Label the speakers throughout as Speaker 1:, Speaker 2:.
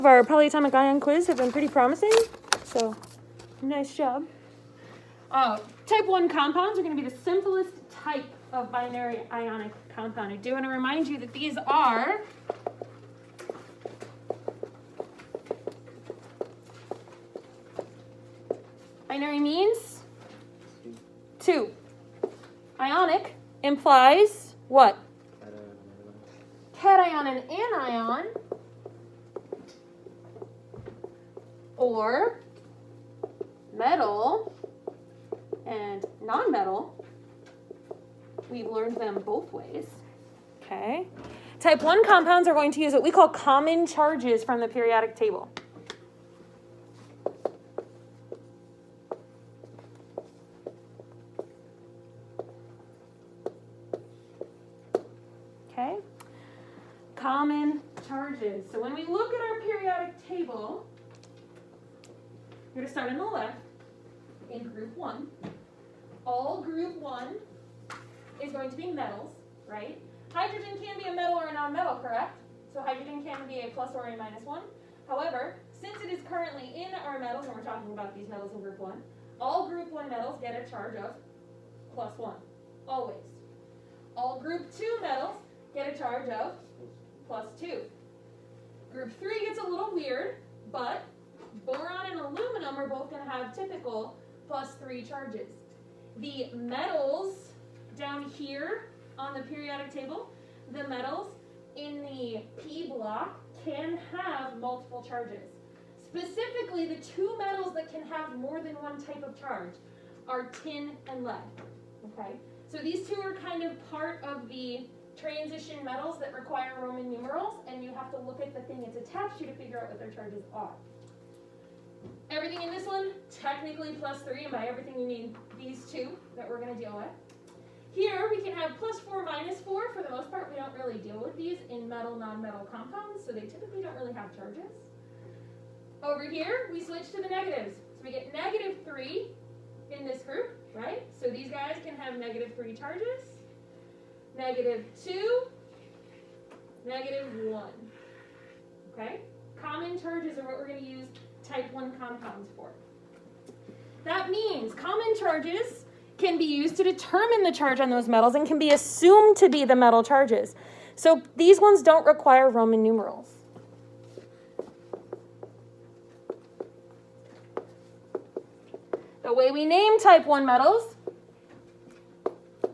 Speaker 1: Our polyatomic ion quiz have been pretty promising, so nice job. Type 1 compounds are going to be the simplest type of binary ionic compound. I do want to remind you that these are binary means 2. Ionic implies what? Cation and anion, or metal and non-metal. We've learned them both ways. Okay. Type 1 compounds are going to use what we call common charges from the periodic table. Okay. Common charges. So when we look at our periodic table, we're going to start on the left in group 1. All group 1 is going to be metals, right? Hydrogen can be a metal or a non-metal, correct? So hydrogen can be a plus or a minus 1. However, since it is currently in our metals, and we're talking about these metals in group 1, all group 1 metals get a charge of plus 1, always. All group 2 metals get a charge of plus 2. Group 3 gets a little weird, but boron and aluminum are both going to have typical plus 3 charges. The metals down here on the periodic table, the metals in the P block can have multiple charges. Specifically, the 2 metals that can have more than one type of charge are tin and lead. Okay, so these 2 are kind of part of the transition metals that require Roman numerals, and you have to look at the thing it's attached to figure out what their charges are. Everything in this one, technically plus 3, and by everything we mean these 2 that we're going to deal with. Here we can have plus 4, minus 4. For the most part, we don't really deal with these in metal, non-metal compounds, so they typically don't really have charges. Over here, we switch to the negatives. So we get negative 3 in this group, right? So these guys can have negative 3 charges. Negative 2, negative 1. Okay? Common charges are what we're going to use type 1 compounds for. That means common charges can be used to determine the charge on those metals and can be assumed to be the metal charges. So these ones don't require Roman numerals. The way we name type 1 metals,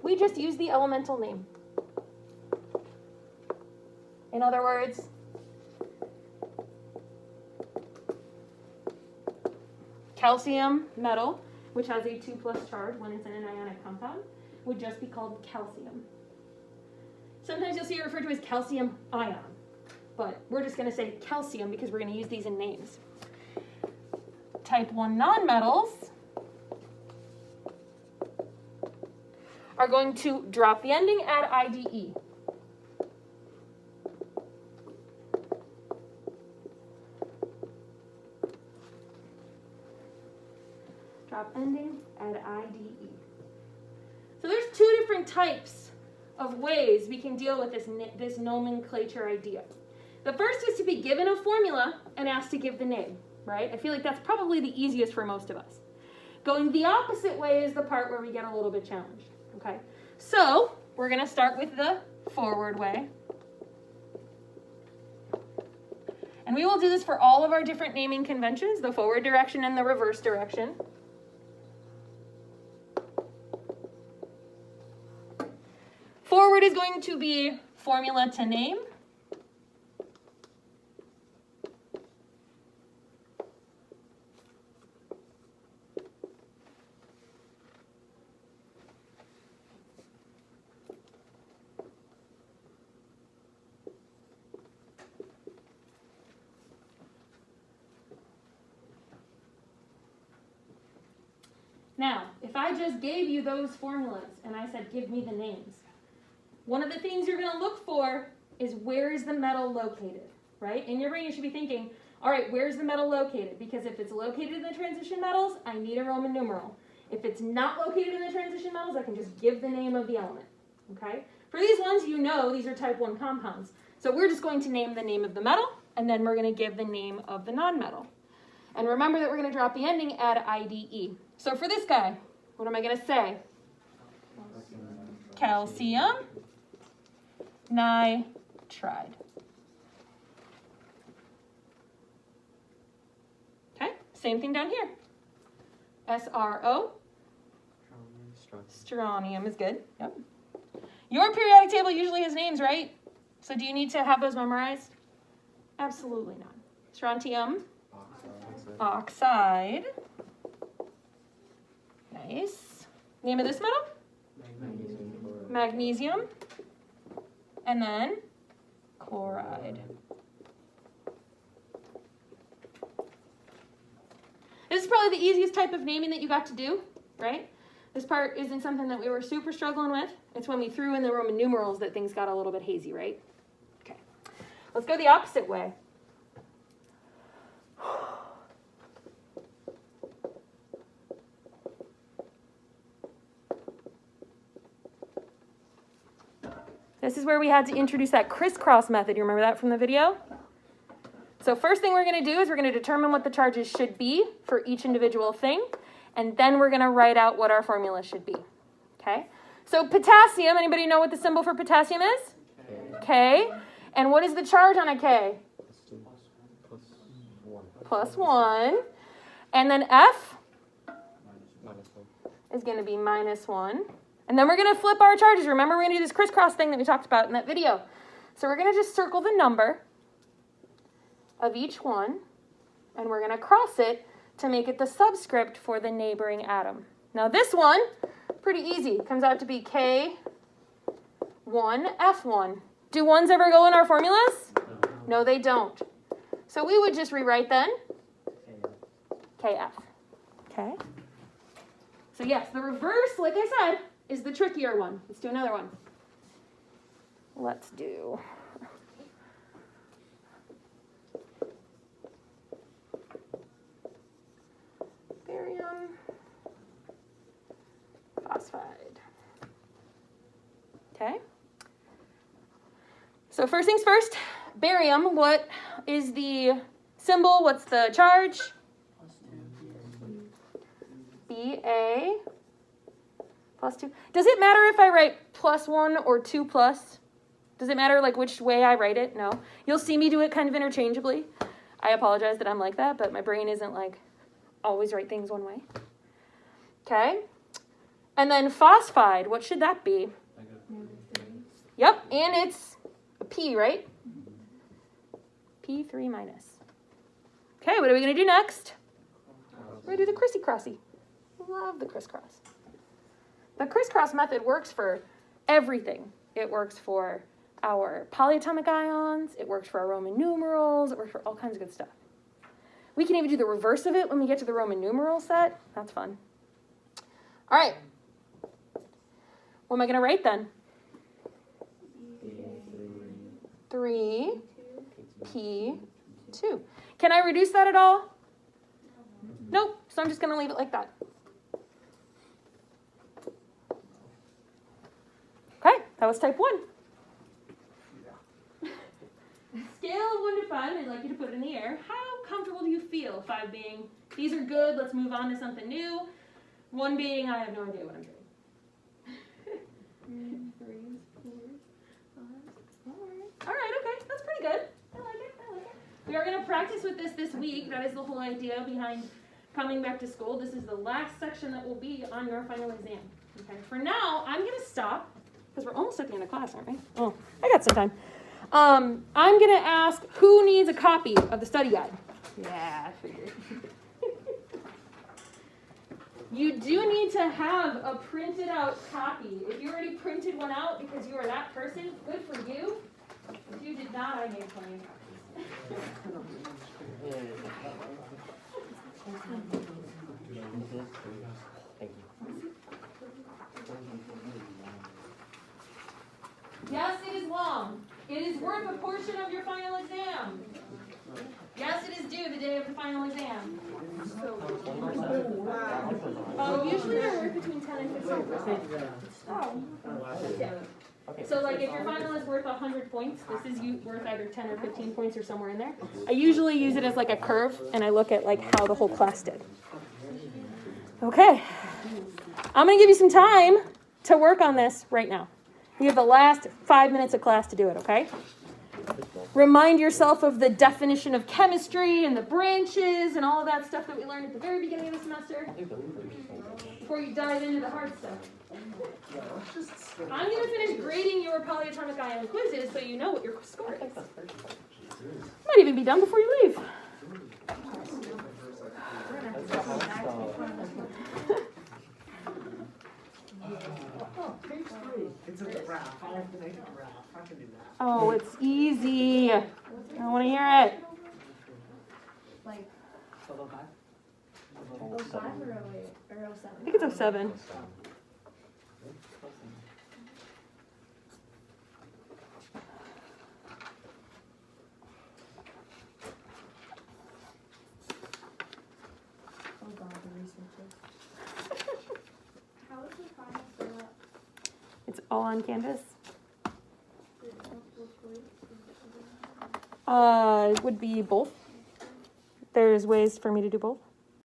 Speaker 1: we just use the elemental name. In other words, calcium metal, which has a 2 plus charge when it's in an ionic compound, would just be called calcium. Sometimes you'll see it referred to as calcium ion, but we're just going to say calcium because we're going to use these in names. Type 1 nonmetals are going to drop the ending, add IDE. Drop ending, add IDE. So there's 2 different types of ways we can deal with this nomenclature idea. The first is to be given a formula and asked to give the name, right? I feel like that's probably the easiest for most of us. Going the opposite way is the part where we get a little bit challenged, okay? So we're going to start with the forward way. And we will do this for all of our different naming conventions, the forward direction and the reverse direction. Forward is going to be formula to name. Now, if I just gave you those formulas and I said, give me the names, one of the things you're going to look for is where is the metal located, right? In your brain, you should be thinking, all right, where's the metal located? Because if it's located in the transition metals, I need a Roman numeral. If it's not located in the transition metals, I can just give the name of the element, okay? For these ones, you know these are type 1 compounds. So we're just going to name the name of the metal, and then we're going to give the name of the nonmetal. And remember that we're going to drop the ending at IDE. So for this guy, what am I going to say? Calcium nitride. Okay, same thing down here. SRO. Strontium is good. Yep. Your periodic table usually has names, right? So do you need to have those memorized? Absolutely not. Strontium oxide. Nice. Name of this metal? Magnesium. And then chloride. This is probably the easiest type of naming that you got to do, right? This part isn't something that we were super struggling with. It's when we threw in the Roman numerals that things got a little bit hazy, right? Okay. Let's go the opposite way. This is where we had to introduce that crisscross method. You remember that from the video? So first thing we're going to do is we're going to determine what the charges should be for each individual thing, and then we're going to write out what our formula should be. Okay? So potassium, anybody know what the symbol for potassium is? K. And what is the charge on a K? Plus 1. And then F is going to be minus 1. And then we're going to flip our charges. Remember, we're going to do this crisscross thing that we talked about in that video. So we're going to just circle the number of each one, and we're going to cross it to make it the subscript for the neighboring atom. Now this one, pretty easy. Comes out to be K1F1. Do ones ever go in our formulas? No, they don't. So we would just rewrite then KF. Okay? So yes, the reverse, like I said, is the trickier one. Let's do another one. Let's do barium phosphide. Okay. So first things first, barium, what is the symbol? What's the charge? Ba plus 2. Does it matter if I write plus 1 or 2 plus? Does it matter like which way I write it? No. You'll see me do it kind of interchangeably. I apologize that I'm like that, but my brain isn't like always write things one way. Okay. And then phosphide, what should that be? Yep, and it's a P, right? P3 minus. Okay, what are we going to do next? We're going to do the crissy-crossy. Love the crisscross. The crisscross method works for everything. It works for our polyatomic ions. It works for our Roman numerals. It works for all kinds of good stuff. We can even do the reverse of it when we get to the Roman numeral set. That's fun. All right. What am I going to write then? 3P2. Can I reduce that at all? Nope. So I'm just going to leave it like that. Okay, that was type 1. Scale of 1 to 5, I'd like you to put it in the air. How comfortable do you feel? 5 being, these are good, let's move on to something new. 1 being, I have no idea what I'm doing. 3, 4, 5, 6. All right, okay, that's pretty good. I like it. We are going to practice with this week. That is the whole idea behind coming back to school. This is the last section that will be on your final exam. Okay, for now, I'm going to stop. Because we're almost at the end of class, aren't we? Oh, I got some time. I'm going to ask who needs a copy of the study guide. Yeah, I figured. You do need to have a printed out copy. If you already printed one out because you are that person, good for you. If you did not, I made plenty of copies. Yes, it is long. It is worth a portion of your final exam. Yes, it is due the day of the final exam. Oh, usually they're worth between 10 and 15%. Oh. Yeah. So like if your final is worth 100 points, this is worth either 10 or 15 points or somewhere in there. I usually use it as like a curve and I look at like how the whole class did. Okay. I'm gonna give you some time to work on this right now. You have the last 5 minutes of class to do it, okay? Remind yourself of the definition of chemistry and the branches and all of that stuff that we learned at the very beginning of the semester before you dive into the hard stuff. I'm going to finish grading your polyatomic ion quizzes so you know what your score is. Might even be done before you leave.
Speaker 2: Page 3. It's a graph. I have to make a graph. I can do that.
Speaker 1: Oh, it's easy. I want to hear it.
Speaker 3: Like
Speaker 2: 05?
Speaker 3: 05 or 08 or 07?
Speaker 1: I think it's 07.
Speaker 3: Oh god, the researchers. How is the final set up?
Speaker 1: It's all on Canvas. It would be both. There's ways for me to do both.